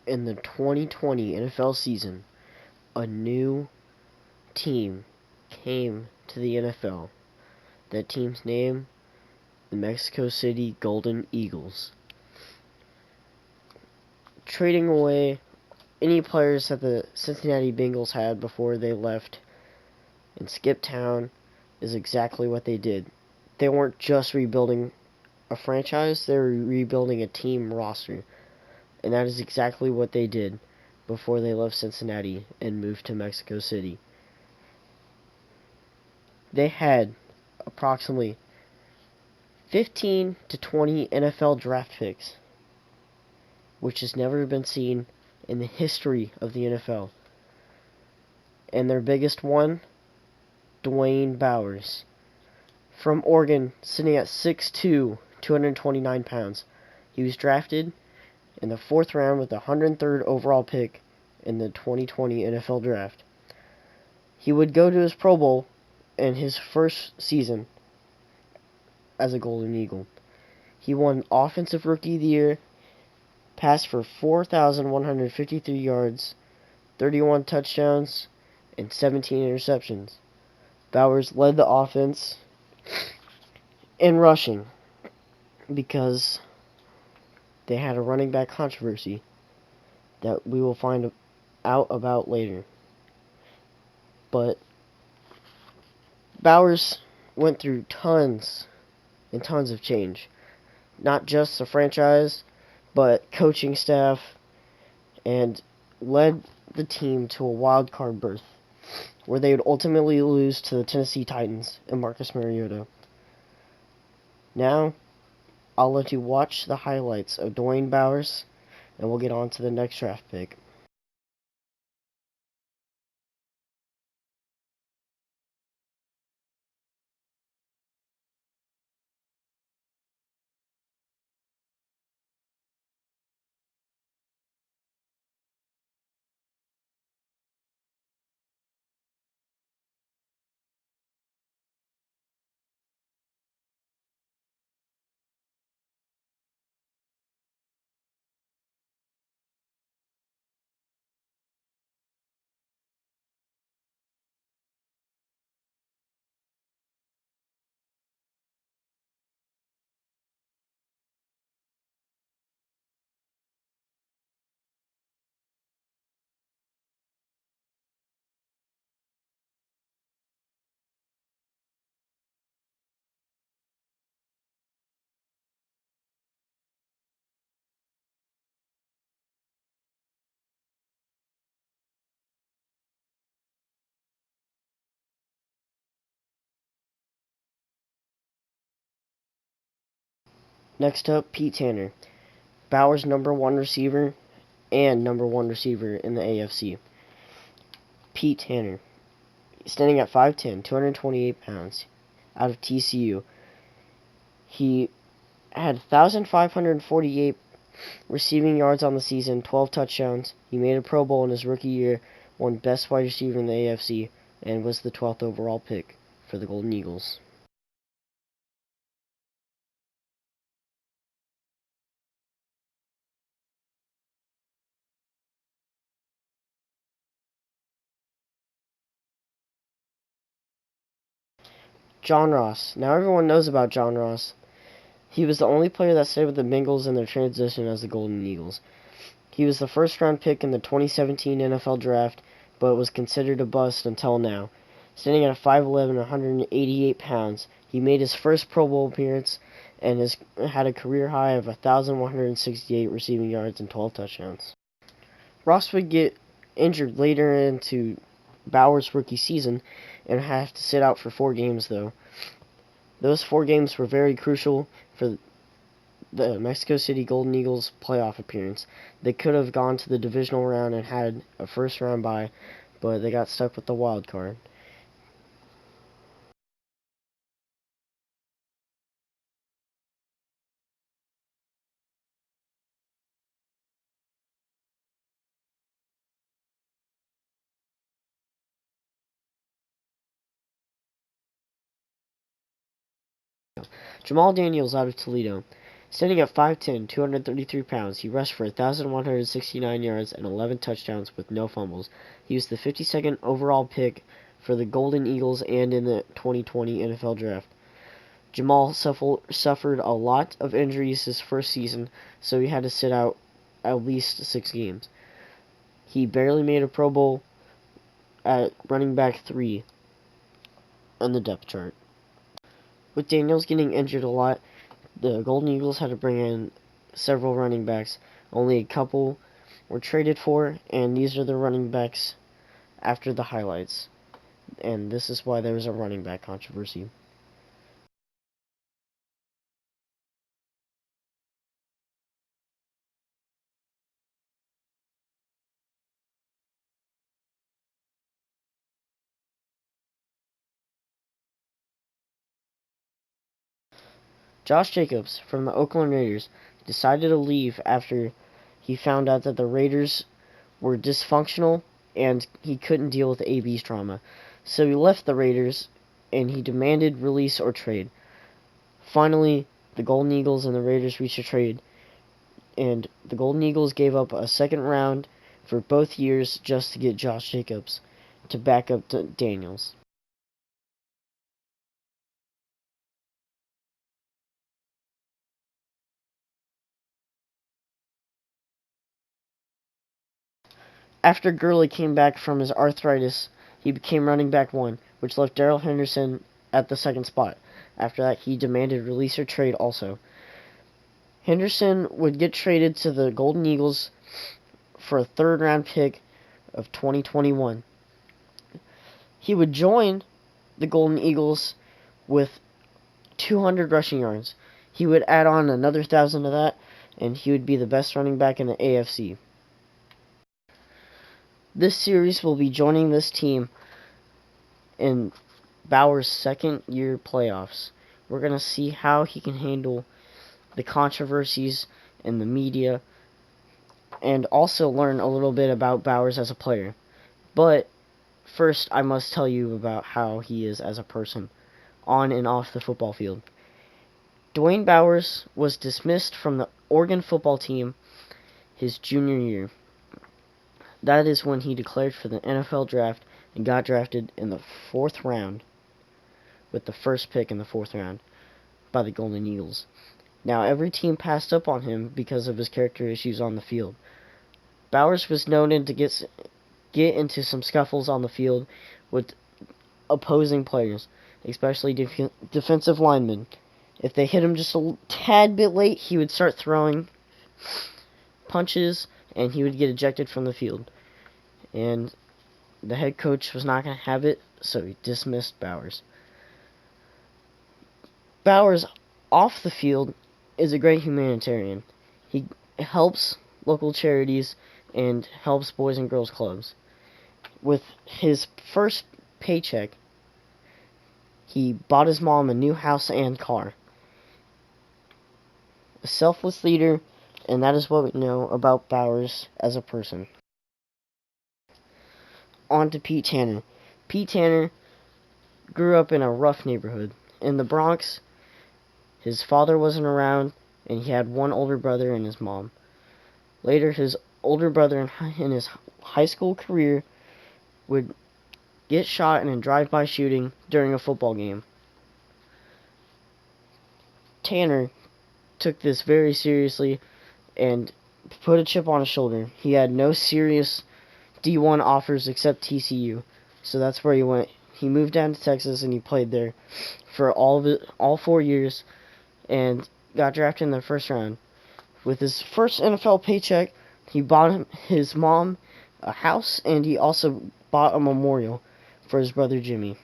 in the 2020 NFL season, a new team came to the NFL. That team's name, the Mexico City Golden Eagles. Trading away any players that the Cincinnati Bengals had before they left and skipped town is exactly what they did. They weren't just rebuilding a franchise, they were rebuilding a team roster. And that is exactly what they did before they left Cincinnati and moved to Mexico City. They had approximately 15 to 20 NFL draft picks, which has never been seen in the history of the NFL. And their biggest one, Dwayne Bowers, from Oregon, sitting at 6'2", 229 pounds. He was drafted in the 4th round with the 103rd overall pick in the 2020 NFL Draft. He would go to his Pro Bowl in his first season as a Golden Eagle. He won Offensive Rookie of the Year, passed for 4,153 yards, 31 touchdowns, and 17 interceptions. Bowers led the offense in rushing because they had a running back controversy that we will find out about later. But Bowers went through tons and tons of change. Not just the franchise, but coaching staff, and led the team to a wild card berth where they would ultimately lose to the Tennessee Titans and Marcus Mariota. Now, I'll let you watch the highlights of Dwayne Bowers, and we'll get on to the next draft pick. Next up, Pete Tanner, Bowers' number 1 receiver and number 1 receiver in the AFC. Pete Tanner, standing at 5'10", 228 pounds, out of TCU. He had 1,548 receiving yards on the season, 12 touchdowns. He made a Pro Bowl in his rookie year, won Best Wide Receiver in the AFC, and was the 12th overall pick for the Golden Eagles. John Ross. Now everyone knows about John Ross. He was the only player that stayed with the Bengals in their transition as the Golden Eagles. He was the first-round pick in the 2017 NFL Draft, but was considered a bust until now. Standing at 5'11", 188 pounds, he made his first Pro Bowl appearance and had a career high of 1,168 receiving yards and 12 touchdowns. Ross would get injured later into Bowers' rookie season and have to sit out for 4 games, though. Those 4 games were very crucial for the Mexico City Golden Eagles playoff appearance. They could have gone to the divisional round and had a first-round bye, but they got stuck with the wild card. Jamal Daniels out of Toledo. Standing at 5'10", 233 pounds, he rushed for 1,169 yards and 11 touchdowns with no fumbles. He was the 52nd overall pick for the Golden Eagles and in the 2020 NFL Draft. Jamal suffered a lot of injuries his first season, so he had to sit out at least 6 games. He barely made a Pro Bowl at running back 3 on the depth chart. With Daniels getting injured a lot, the Golden Eagles had to bring in several running backs. Only a couple were traded for, and these are the running backs after the highlights. And this is why there was a running back controversy. Josh Jacobs from the Oakland Raiders decided to leave after he found out that the Raiders were dysfunctional and he couldn't deal with AB's drama. So he left the Raiders and he demanded release or trade. Finally, the Golden Eagles and the Raiders reached a trade, and the Golden Eagles gave up a second round for both years just to get Josh Jacobs to back up to Daniels. After Gurley came back from his arthritis, he became running back 1, which left Darrell Henderson at the second spot. After that, he demanded release or trade also. Henderson would get traded to the Golden Eagles for a third-round pick of 2021. He would join the Golden Eagles with 200 rushing yards. He would add on another 1,000 to that, and he would be the best running back in the AFC. This series will be joining this team in Bauer's second-year playoffs. We're going to see how he can handle the controversies in the media and also learn a little bit about Bowers as a player. But first, I must tell you about how he is as a person, on and off the football field. Dwayne Bowers was dismissed from the Oregon football team his junior year. That is when he declared for the NFL draft and got drafted in the 4th round, with the first pick in the 4th round, by the Golden Eagles. Now, every team passed up on him because of his character issues on the field. Bowers was known to get into some scuffles on the field with opposing players, especially defensive linemen. If they hit him just a tad bit late, he would start throwing punches, and he would get ejected from the field. And the head coach was not going to have it, so he dismissed Bowers. Bowers, off the field, is a great humanitarian. He helps local charities and helps boys and girls clubs. With his first paycheck, he bought his mom a new house and car. A selfless leader, and that is what we know about Bowers as a person. On to Pete Tanner. Pete Tanner grew up in a rough neighborhood. In the Bronx, his father wasn't around, and he had one older brother and his mom. Later, his older brother in his high school career would get shot in a drive-by shooting during a football game. Tanner took this very seriously and put a chip on his shoulder. He had no serious D1 offers except TCU, so that's where he went. He moved down to Texas and he played there for all 4 years and got drafted in the first round. With his first NFL paycheck, he bought his mom a house, and he also bought a memorial for his brother Jimmy.